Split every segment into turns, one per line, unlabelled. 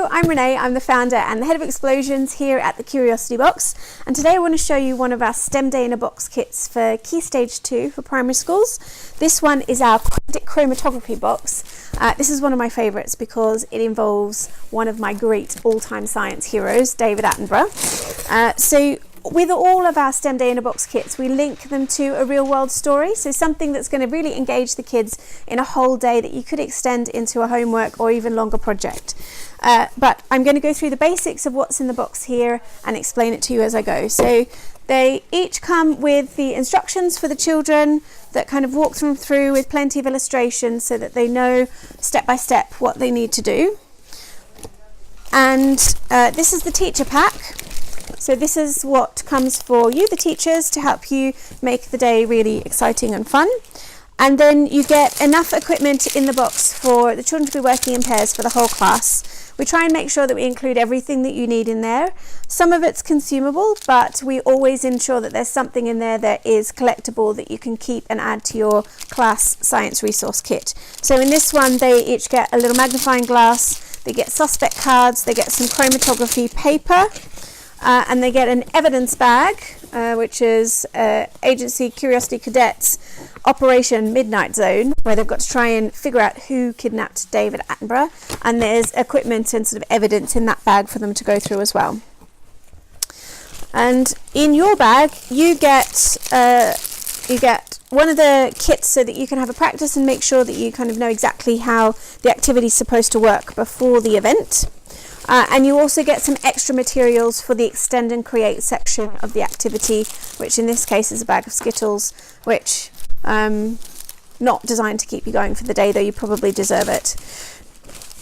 Hello, I'm Renee. I'm the founder and the head of Explosions here at the Curiosity Box, and today I want to show you one of our STEM Day in a Box kits for Key Stage 2 for primary schools. This one is our Cryptic Chromatography box. This is one of my favourites because it involves one of my great all-time science heroes, David Attenborough. So with all of our STEM Day in a Box kits, we link them to a real world story, so something that's going to really engage the kids in a whole day that you could extend into a homework or even longer project. But I'm going to go through the basics of what's in the box here and explain it to you as I go. So they each come with the instructions for the children that kind of walk them through with plenty of illustrations so that they know step by step what they need to do. And this is the teacher pack. So this is what comes for you, the teachers, to help you make the day really exciting and fun. And then you get enough equipment in the box for the children to be working in pairs for the whole class. We try and make sure that we include everything that you need in there. Some of it's consumable, but we always ensure that there's something in there that is collectible that you can keep and add to your class science resource kit. So in this one, they each get a little magnifying glass, they get suspect cards, they get some chromatography paper, and they get an evidence bag, which is Agency Curiosity Cadets Operation Midnight Zone, where they've got to try and figure out who kidnapped David Attenborough, and there's equipment and sort of evidence in that bag for them to go through as well. And in your bag you get one of the kits so that you can have a practice and make sure that you kind of know exactly how the activity is supposed to work before the event. And you also get some extra materials for the extend and create section of the activity, which in this case is a bag of Skittles, which not designed to keep you going for the day, though you probably deserve it.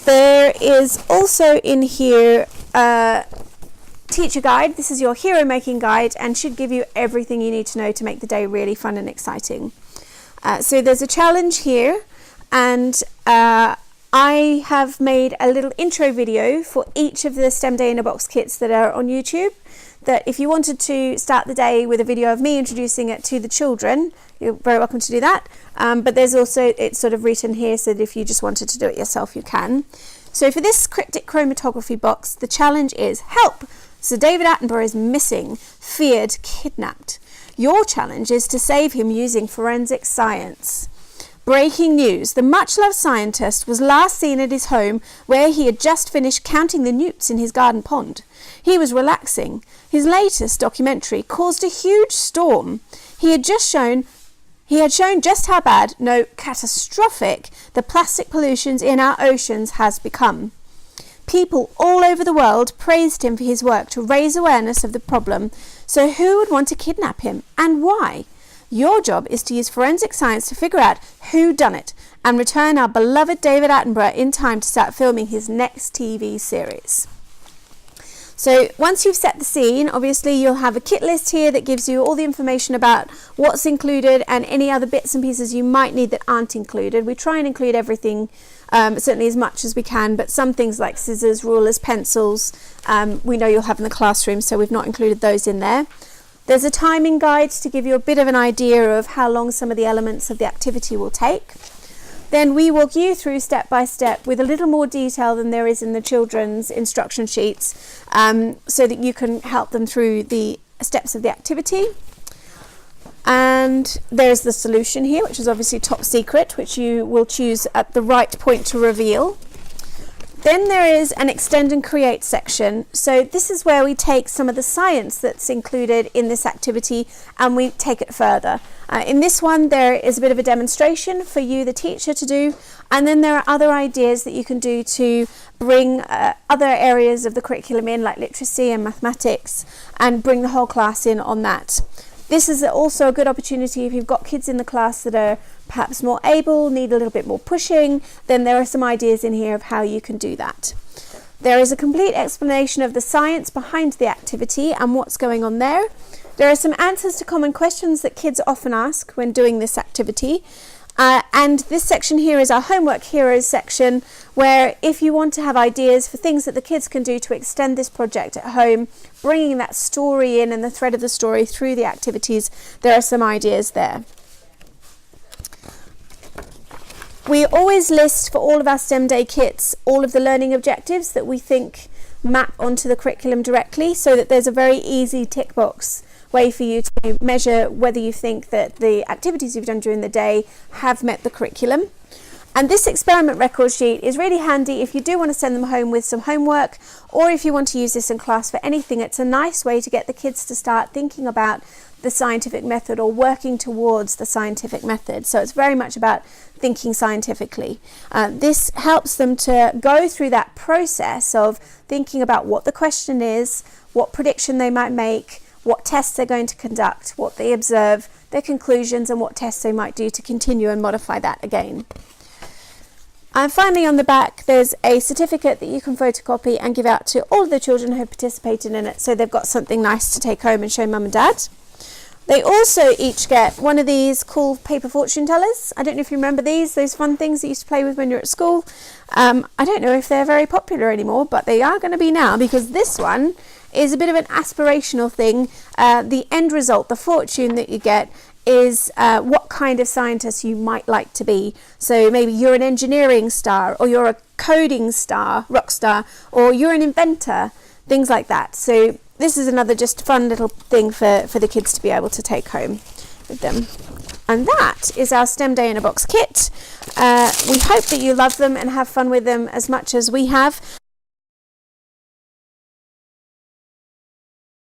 There is also in here a teacher guide. This is your hero making guide and should give you everything you need to know to make the day really fun and exciting. So there's a challenge here, and I have made a little intro video for each of the STEM Day in a Box kits that are on YouTube, that if you wanted to start the day with a video of me introducing it to the children, you're very welcome to do that. But there's also, it's sort of written here so that if you just wanted to do it yourself, you can. So for this Cryptic Chromatography box, the challenge is help! So David Attenborough is missing, feared, kidnapped. Your challenge is to save him using forensic science. Breaking news, the much-loved scientist was last seen at his home where he had just finished counting the newts in his garden pond. He was relaxing. His latest documentary caused a huge storm. He had shown just how bad, no, catastrophic, the plastic pollution in our oceans has become. People all over the world praised him for his work to raise awareness of the problem. So who would want to kidnap him, and why? Your job is to use forensic science to figure out who done it and return our beloved David Attenborough in time to start filming his next TV series. So once you've set the scene, obviously you'll have a kit list here that gives you all the information about what's included and any other bits and pieces you might need that aren't included. We try and include everything, certainly as much as we can, but some things like scissors, rulers, pencils, we know you'll have in the classroom, so we've not included those in there. There's a timing guide to give you a bit of an idea of how long some of the elements of the activity will take. Then we walk you through step by step with a little more detail than there is in the children's instruction sheets, so that you can help them through the steps of the activity. And there's the solution here, which is obviously top secret, which you will choose at the right point to reveal. Then there is an extend and create section. So this is where we take some of the science that's included in this activity and we take it further. In this one, there is a bit of a demonstration for you, the teacher, to do. And then there are other ideas that you can do to bring other areas of the curriculum in, like literacy and mathematics, and bring the whole class in on that. This is also a good opportunity if you've got kids in the class that are perhaps more able, need a little bit more pushing, then there are some ideas in here of how you can do that. There is a complete explanation of the science behind the activity and what's going on there. There are some answers to common questions that kids often ask when doing this activity. And this section here is our Homework Heroes section, where if you want to have ideas for things that the kids can do to extend this project at home, bringing that story in and the thread of the story through the activities, there are some ideas there. We always list for all of our STEM Day kits all of the learning objectives that we think map onto the curriculum directly, so that there's a very easy tick box way for you to measure whether you think that the activities you've done during the day have met the curriculum. And this experiment record sheet is really handy if you do want to send them home with some homework, or if you want to use this in class for anything. It's a nice way to get the kids to start thinking about the scientific method or working towards the scientific method. So it's very much about thinking scientifically. This helps them to go through that process of thinking about what the question is, what prediction they might make, what tests they're going to conduct, what they observe, their conclusions, and what tests they might do to continue and modify that again. And finally, on the back, there's a certificate that you can photocopy and give out to all of the children who have participated in it, so they've got something nice to take home and show mum and dad. They also each get one of these cool paper fortune tellers. I don't know if you remember those fun things that you used to play with when you were at school. I don't know if they're very popular anymore, but they are going to be now, because this one is a bit of an aspirational thing. The end result, the fortune that you get, is what kind of scientist you might like to be. So maybe you're an engineering star, or you're a coding star, rock star, or you're an inventor, things like that. So this is another just fun little thing for the kids to be able to take home with them. And that is our STEM Day in a Box kit. We hope that you love them and have fun with them as much as we have.